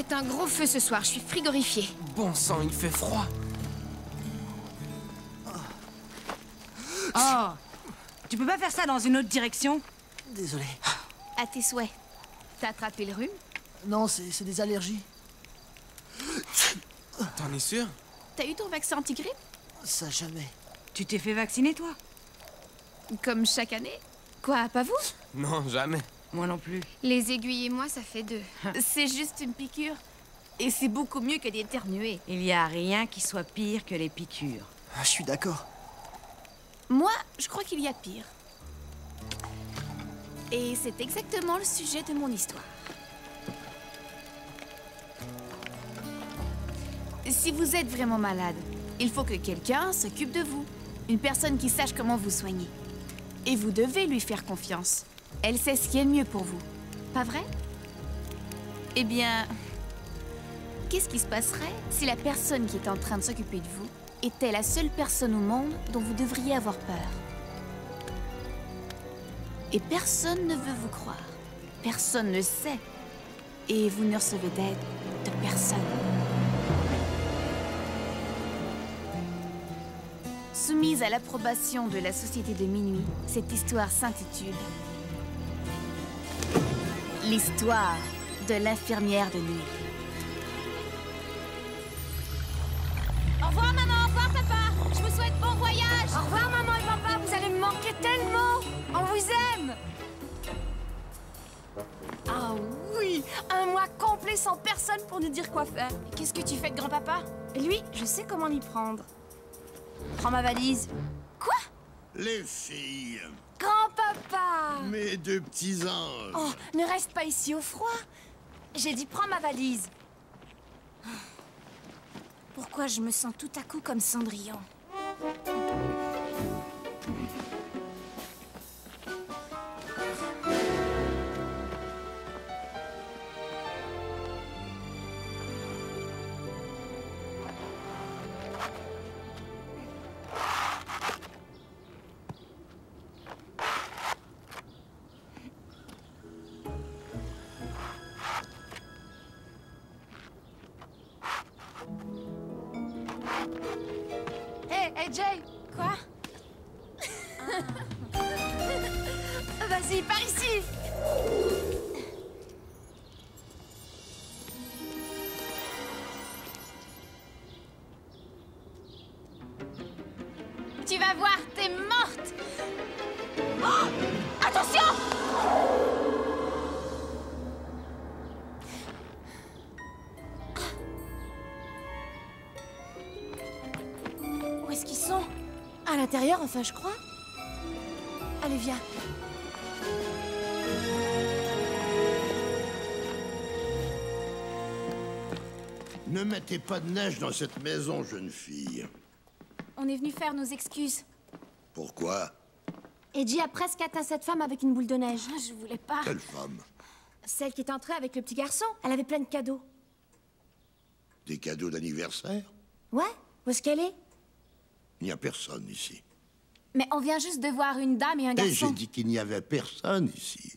fait un gros feu ce soir, je suis frigorifiée. Bon sang, il fait froid. Oh, tu peux pas faire ça dans une autre direction? Désolé. À tes souhaits. T'as attrapé le rhume? Non, c'est des allergies. T'en es sûr? T'as eu ton vaccin anti-grippe? Ça jamais. Tu t'es fait vacciner, toi? Comme chaque année? Quoi, pas vous? Non, jamais. Moi non plus. Les aiguilles et moi, ça fait 2. C'est juste une piqûre. Et c'est beaucoup mieux que d'éternuer. Il y a rien qui soit pire que les piqûres. Ah, je suis d'accord. Moi, je crois qu'il y a pire. Et c'est exactement le sujet de mon histoire. Si vous êtes vraiment malade, il faut que quelqu'un s'occupe de vous. Une personne qui sache comment vous soigner. Et vous devez lui faire confiance. Elle sait ce qui est le mieux pour vous. Pas vrai? Eh bien, qu'est-ce qui se passerait si la personne qui est en train de s'occuper de vous était la seule personne au monde dont vous devriez avoir peur? Et personne ne veut vous croire. Personne ne sait. Et vous ne recevez d'aide de personne. Soumise à l'approbation de la Société de Minuit, cette histoire s'intitule L'histoire de l'infirmière de nuit. Au revoir maman, au revoir papa. Je vous souhaite bon voyage. Au revoir maman et papa, vous allez me manquer tellement. On vous aime. Ah oui, un mois complet sans personne pour nous dire quoi faire. Qu'est-ce que tu fais de grand-papa? Lui, je sais comment l'y prendre. Prends ma valise. Quoi? Les filles, Grand-papa! mes deux petits anges. Oh, ne reste pas ici au froid. J'ai dit prends ma valise. Pourquoi je me sens tout à coup comme Cendrillon? Hey Jay! Quoi? Vas-y, par ici! Tu vas voir, t'es morte! Oh! Attention! Où est-ce qu'ils sont? À l'intérieur, enfin, je crois. Allez, viens. Ne mettez pas de neige dans cette maison, jeune fille. On est venu faire nos excuses. Pourquoi? Edgy a presque atteint cette femme avec une boule de neige. Je voulais pas. Quelle femme? Celle qui est entrée avec le petit garçon. Elle avait plein de cadeaux. Des cadeaux d'anniversaire? Ouais? Où est-ce qu'elle est? Il n'y a personne ici. Mais on vient juste de voir une dame et un Et garçon. j'ai dit qu'il n'y avait personne ici.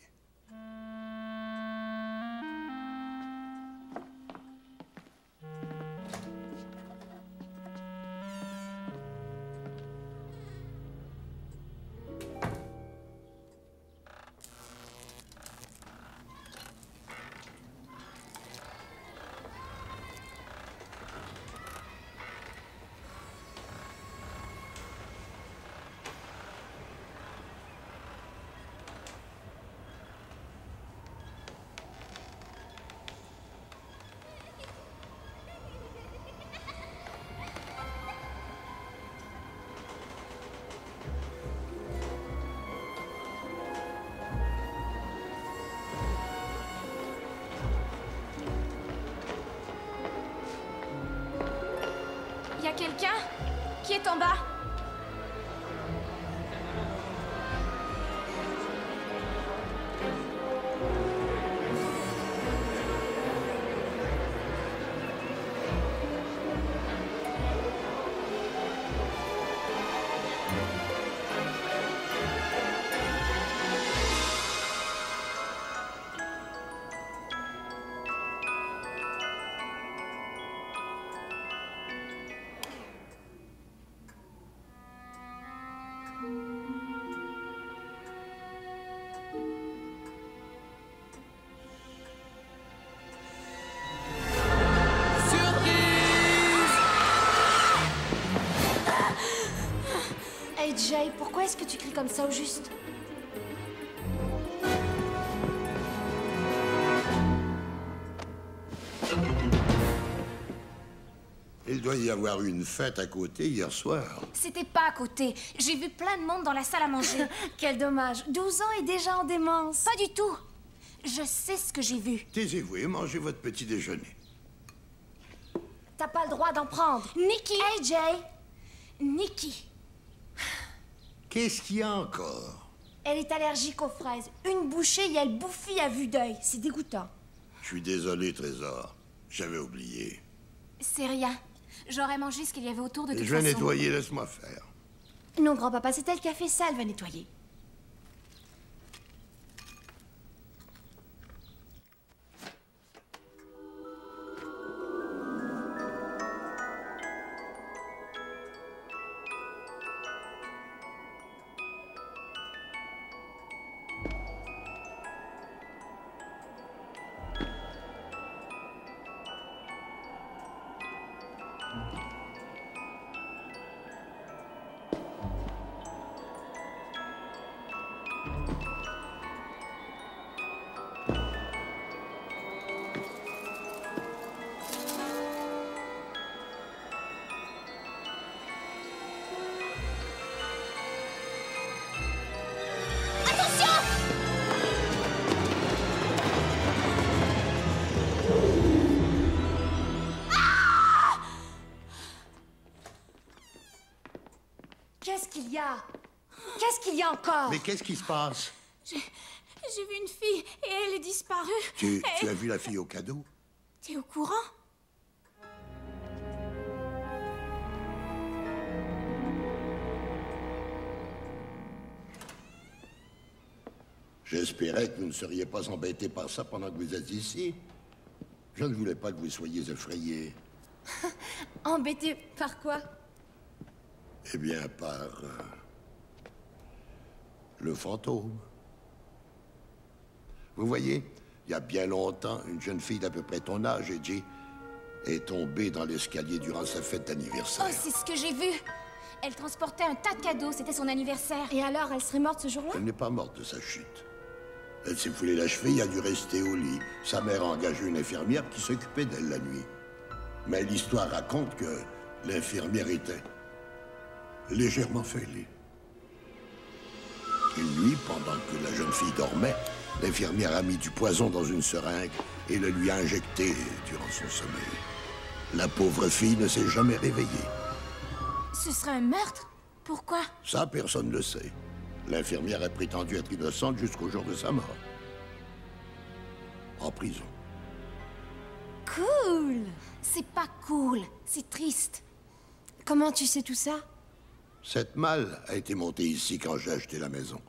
Y a quelqu'un qui est en bas? tu cries comme ça au juste? Il doit y avoir eu une fête à côté hier soir. C'était pas à côté. J'ai vu plein de monde dans la salle à manger. Quel dommage. 12 ans et déjà en démence. Pas du tout. Je sais ce que j'ai vu. Taisez-vous et mangez votre petit déjeuner. T'as pas le droit d'en prendre. Nikki! Hey, Jay! Nikki! Qu'est-ce qu'il y a encore? Elle est allergique aux fraises. Une bouchée et elle bouffie à vue d'œil. C'est dégoûtant. Je suis désolé, Trésor. J'avais oublié. C'est rien. J'aurais mangé ce qu'il y avait autour de toute Je vais façon. nettoyer, laisse-moi faire. Non, grand-papa, c'est elle qui a fait ça. Elle va nettoyer. Qu'est-ce qu'il y a? Qu'est-ce qu'il y a encore? Mais qu'est-ce qui se passe? J'ai vu une fille et elle est disparue. Tu as vu la fille au cadeau? T'es au courant? J'espérais que vous ne seriez pas embêté par ça pendant que vous êtes ici. Je ne voulais pas que vous soyez effrayés. Embêté par quoi? Eh bien, par... le fantôme. Vous voyez, il y a bien longtemps, une jeune fille d'à peu près ton âge, Edgy, est tombée dans l'escalier durant sa fête d'anniversaire. Oh, c'est ce que j'ai vu. Elle transportait un tas de cadeaux. C'était son anniversaire. Et alors, elle serait morte ce jour-là? Elle n'est pas morte de sa chute. Elle s'est foulée la cheville, a dû rester au lit. Sa mère a engagé une infirmière qui s'occupait d'elle la nuit. Mais l'histoire raconte que l'infirmière était légèrement fêlée. Une nuit, pendant que la jeune fille dormait, l'infirmière a mis du poison dans une seringue et le lui a injecté durant son sommeil. La pauvre fille ne s'est jamais réveillée. Ce serait un meurtre? Pourquoi? Ça, personne ne le sait. L'infirmière a prétendu être innocente jusqu'au jour de sa mort. En prison. Cool! C'est pas cool. C'est triste. Comment tu sais tout ça? Cette malle a été montée ici quand j'ai acheté la maison.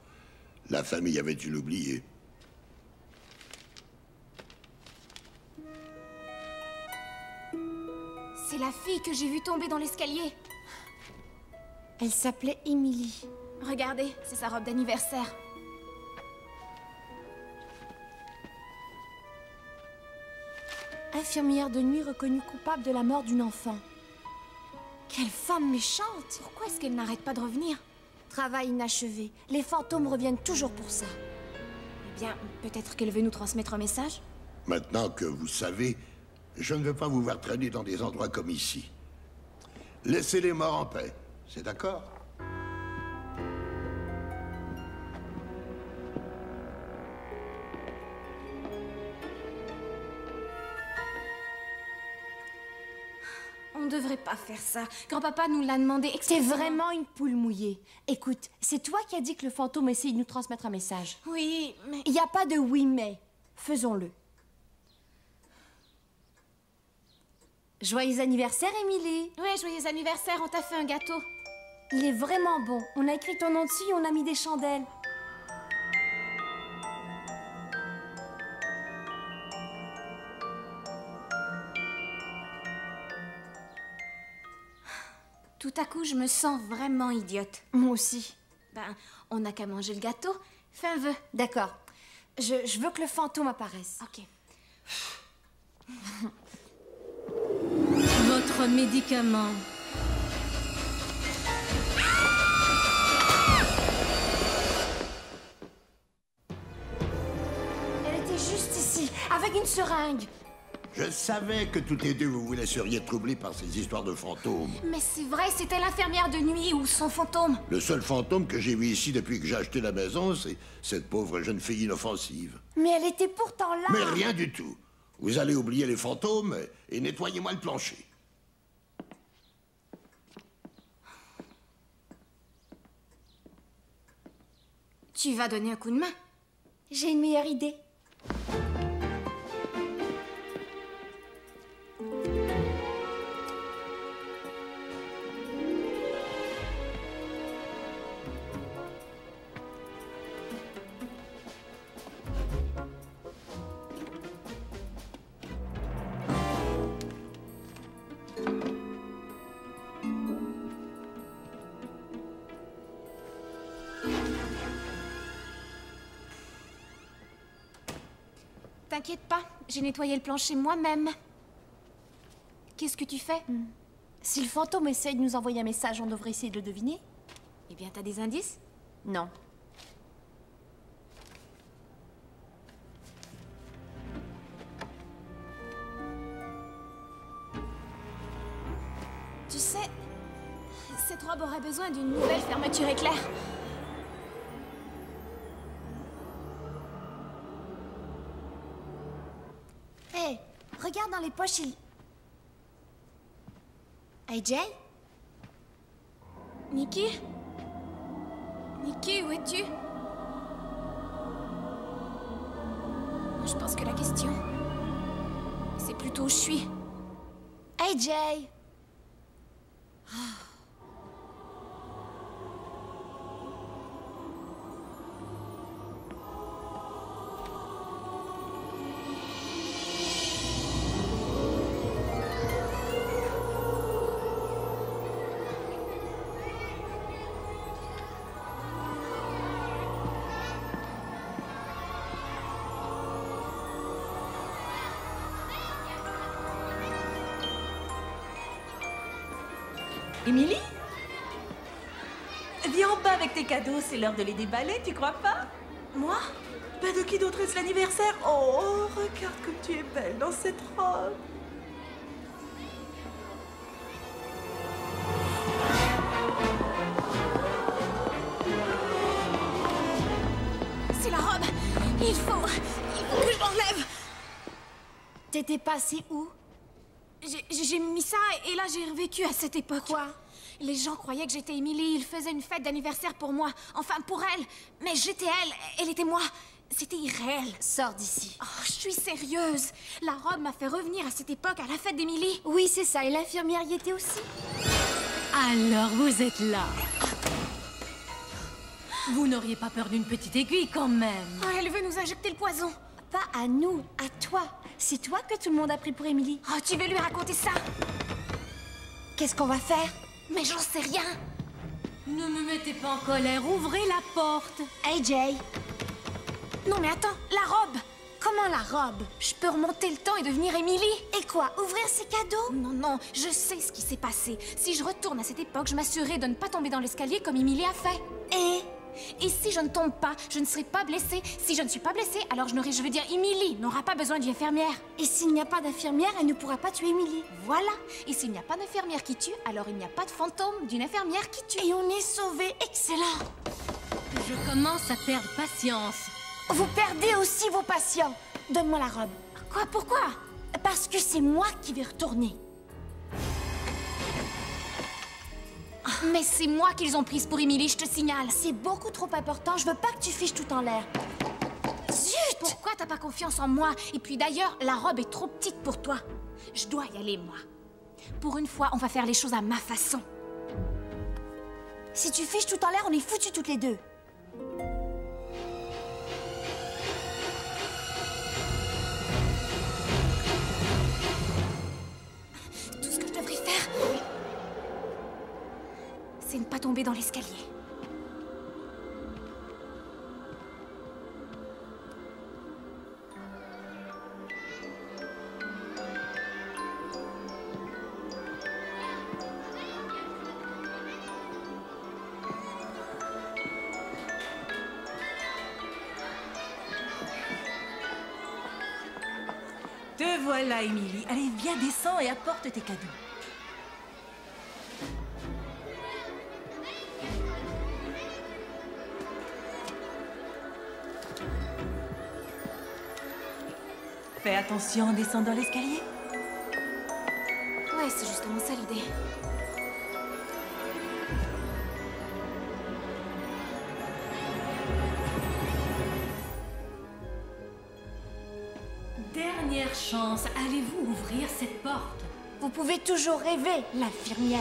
La famille avait dû l'oublier. C'est la fille que j'ai vue tomber dans l'escalier. Elle s'appelait Emily. Regardez, c'est sa robe d'anniversaire. Infirmière de nuit reconnue coupable de la mort d'une enfant. Quelle femme méchante! Pourquoi est-ce qu'elle n'arrête pas de revenir? Travail inachevé. Les fantômes reviennent toujours pour ça. Eh bien, peut-être qu'elle veut nous transmettre un message? Maintenant que vous savez, je ne veux pas vous voir traîner dans des endroits comme ici. Laissez les morts en paix. C'est d'accord? On devrait pas faire ça. Grand-papa nous l'a demandé C'est expressément. vraiment une poule mouillée. Écoute, c'est toi qui as dit que le fantôme essaye de nous transmettre un message. Oui, mais... Il n'y a pas de oui mais. Faisons-le. Joyeux anniversaire, Émilie. Ouais, joyeux anniversaire, on t'a fait un gâteau. Il est vraiment bon. On a écrit ton nom dessus et on a mis des chandelles. Tout à coup, je me sens vraiment idiote. Moi aussi. Ben, on n'a qu'à manger le gâteau. Fais un vœu. D'accord. Je veux que le fantôme apparaisse. Ok. Votre médicament. avec une seringue. Je savais que toutes les deux vous vous laisseriez troubler par ces histoires de fantômes. Mais c'est vrai, c'était l'infirmière de nuit ou son fantôme. Le seul fantôme que j'ai vu ici depuis que j'ai acheté la maison, c'est cette pauvre jeune fille inoffensive. Mais elle était pourtant là. Mais rien du tout. Vous allez oublier les fantômes et nettoyez-moi le plancher. Tu vas donner un coup de main. J'ai une meilleure idée. T'inquiète pas, j'ai nettoyé le plancher moi-même. Qu'est-ce que tu fais? Si le fantôme essaye de nous envoyer un message, on devrait essayer de le deviner. Eh bien, t'as des indices? Non. Tu sais, cette robe aurait besoin d'une nouvelle fermeture éclair. Hé, regarde dans les poches, Hey, Jay? Nikki? Nikki, où es-tu? Je pense que la question, c'est plutôt où je suis. Hey, Jay! Émilie? Viens en bas avec tes cadeaux, c'est l'heure de les déballer, tu crois pas? Moi? Ben de qui d'autre est-ce l'anniversaire? Oh, regarde comme tu es belle dans cette robe. C'est la robe! Il faut que je l'enlève! T'étais passé où? J'ai mis ça et là j'ai revécu à cette époque. Quoi? Les gens croyaient que j'étais Émilie, ils faisaient une fête d'anniversaire pour moi. Enfin, pour elle. Mais j'étais elle était moi. C'était irréel. Sors d'ici. Oh, je suis sérieuse. La robe m'a fait revenir à cette époque, à la fête d'Émilie. Oui, c'est ça, et l'infirmière y était aussi. Alors, vous êtes là. Vous n'auriez pas peur d'une petite aiguille, quand même. Oh, elle veut nous injecter le poison. Pas à nous, à toi. C'est toi que tout le monde a pris pour Émilie. Oh, tu veux lui raconter ça? Qu'est-ce qu'on va faire? Mais j'en sais rien. Ne me mettez pas en colère, ouvrez la porte. Hey, Jay! Non, mais attends, la robe. Comment la robe? Je peux remonter le temps et devenir Émilie. Et quoi? Ouvrir ses cadeaux? Non, non, je sais ce qui s'est passé. Si je retourne à cette époque, je m'assurerai de ne pas tomber dans l'escalier comme Émilie a fait. Et si je ne tombe pas, je ne serai pas blessée. Si je ne suis pas blessée, alors je veux dire, Émilie n'aura pas besoin d'une infirmière. Et s'il n'y a pas d'infirmière, elle ne pourra pas tuer Émilie. Voilà. Et s'il n'y a pas d'infirmière qui tue, alors il n'y a pas de fantôme d'une infirmière qui tue. Et on est sauvés. Excellent. Je commence à perdre patience. Vous perdez aussi vos patients. Donne-moi la robe. Quoi? Pourquoi? Parce que c'est moi qui vais retourner. Mais c'est moi qu'ils ont prise pour Émilie, je te signale. C'est beaucoup trop important. Je veux pas que tu fiches tout en l'air. Zut! Pourquoi t'as pas confiance en moi? Et puis d'ailleurs, la robe est trop petite pour toi. Je dois y aller, moi. Pour une fois, on va faire les choses à ma façon. Si tu fiches tout en l'air, on est foutus toutes les deux. Tout ce que je devrais faire, c'est ne pas tomber dans l'escalier. Te voilà, Émilie. Allez, viens, descends et apporte tes cadeaux. Fais attention en descendant l'escalier. Ouais, c'est justement ça l'idée. Dernière chance, allez-vous ouvrir cette porte? Vous pouvez toujours rêver, l'infirmière.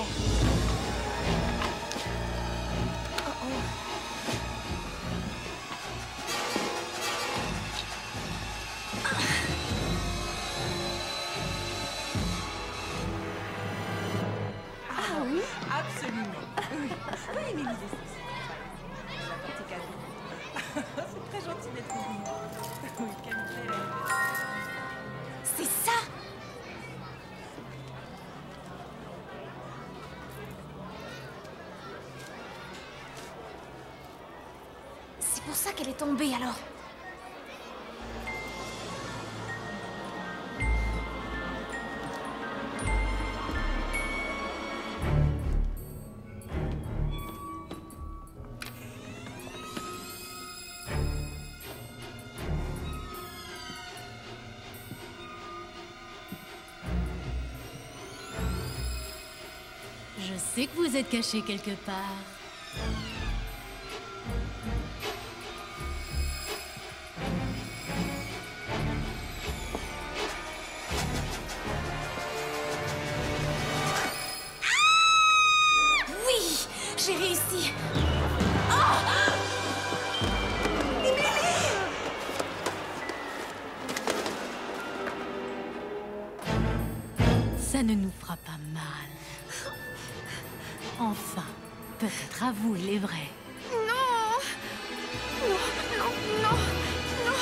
Absolument. Oui, oui, Émilie, j'apporte tes cadeaux. C'est très gentil d'être venu. Oui, quelle belle anniversaire. C'est ça! C'est pour ça qu'elle est tombée alors. Je sais que vous êtes caché quelque part. Oui! J'ai réussi! Ça ne nous fera pas mal. Enfin, peut-être à vous, il est vrai. Non! Non, non, non, non!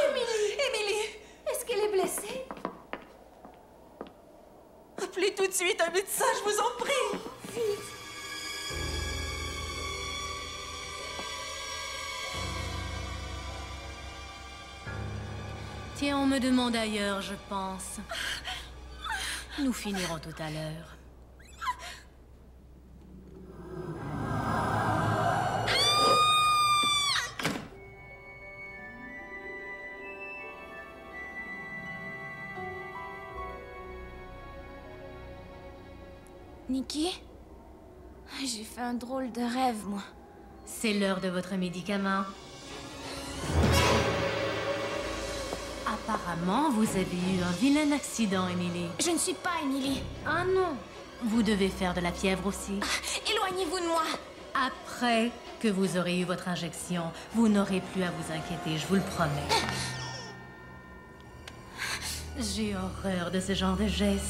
Émilie, Est-ce qu'elle est blessée? appelez tout de suite un médecin, je vous en prie. Tiens, on me demande ailleurs, je pense. Nous finirons tout à l'heure. Nikki? J'ai fait un drôle de rêve, moi. C'est l'heure de votre médicament. Apparemment, vous avez eu un vilain accident, Émilie. Je ne suis pas Émilie. Ah non, vous devez faire de la fièvre aussi. Éloignez-vous de moi. Après que vous aurez eu votre injection, vous n'aurez plus à vous inquiéter, je vous le promets. J'ai horreur de ce genre de geste.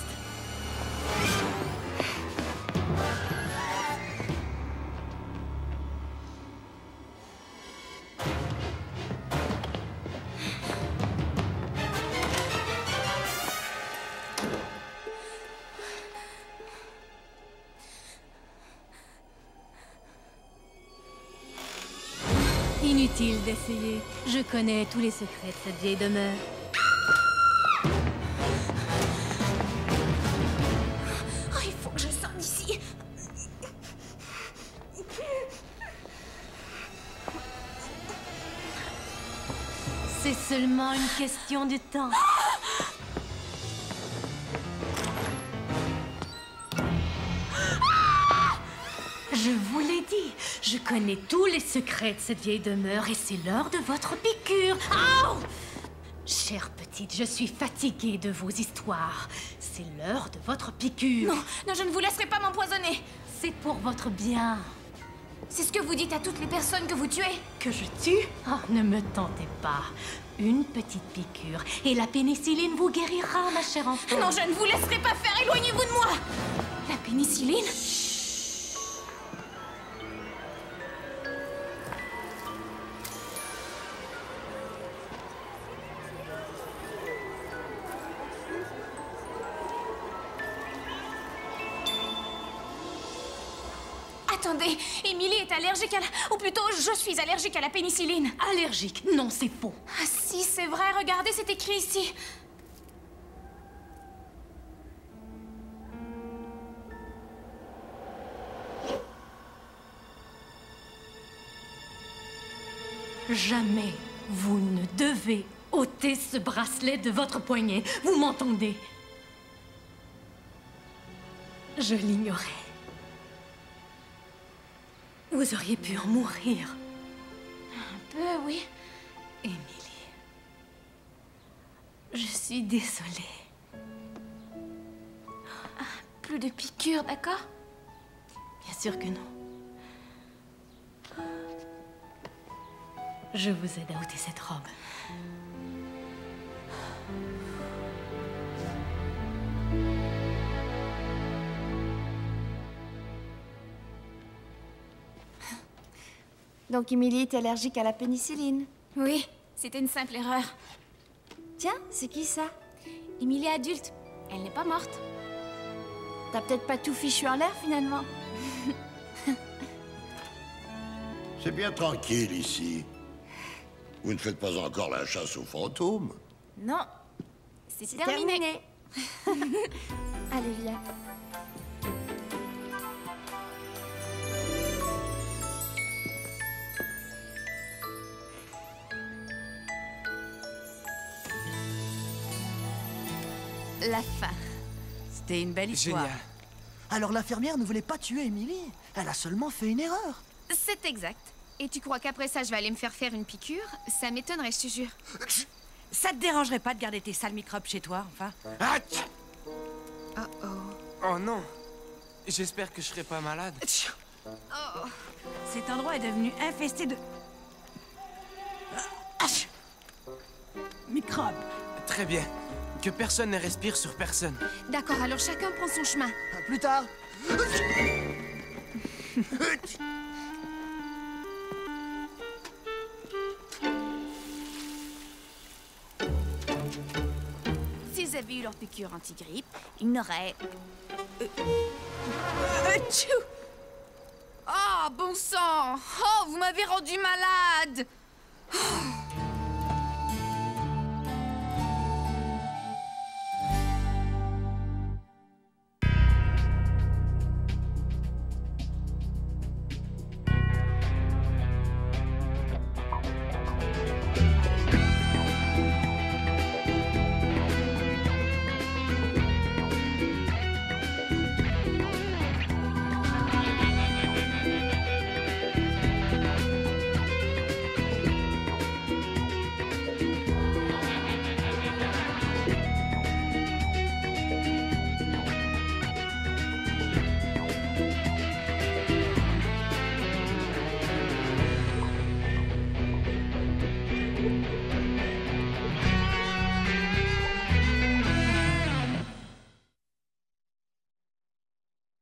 Inutile d'essayer. Je connais tous les secrets de cette vieille demeure. Oh, il faut que je sorte d'ici. C'est seulement une question de temps. Je vous l'ai dit, je connais tous les secrets de cette vieille demeure et c'est l'heure de votre piqûre. Aouh! Chère petite, je suis fatiguée de vos histoires. C'est l'heure de votre piqûre. Non, non, je ne vous laisserai pas m'empoisonner. C'est pour votre bien. C'est ce que vous dites à toutes les personnes que vous tuez. Que je tue? Oh, ne me tentez pas. Une petite piqûre et la pénicilline vous guérira, ma chère enfant. Non, je ne vous laisserai pas faire. Éloignez-vous de moi. La pénicilline? Attendez, Émilie est allergique à la... Ou plutôt, je suis allergique à la pénicilline. Allergique? Non, c'est faux. Ah si, c'est vrai, regardez, c'est écrit ici. Jamais vous ne devez ôter ce bracelet de votre poignet. Vous m'entendez? Je l'ignorais. Vous auriez pu en mourir. Un peu, oui. Émilie, je suis désolée. Plus de piqûres, d'accord? Bien sûr que non. Je vous aide à ôter cette robe. Donc Émilie est allergique à la pénicilline. Oui, c'était une simple erreur. Tiens, c'est qui ça? Émilie est adulte. Elle n'est pas morte. T'as peut-être pas tout fichu en l'air finalement. C'est bien tranquille ici. Vous ne faites pas encore la chasse aux fantômes? Non, c'est terminé. Allez, viens. La fin. C'était une belle histoire. Génial. Alors l'infirmière ne voulait pas tuer Émilie. Elle a seulement fait une erreur. C'est exact. Et tu crois qu'après ça, je vais aller me faire une piqûre? Ça m'étonnerait, je te jure. Ça te dérangerait pas de garder tes sales microbes chez toi, enfin? Oh non. J'espère que je serai pas malade. Cet endroit est devenu infesté de... microbes. Très bien. Que personne ne respire sur personne. D'accord, alors chacun prend son chemin. À plus tard. S'ils avaient eu leur piqûre anti-grippe, ils n'auraient... Oh, bon sang! Oh, vous m'avez rendu malade!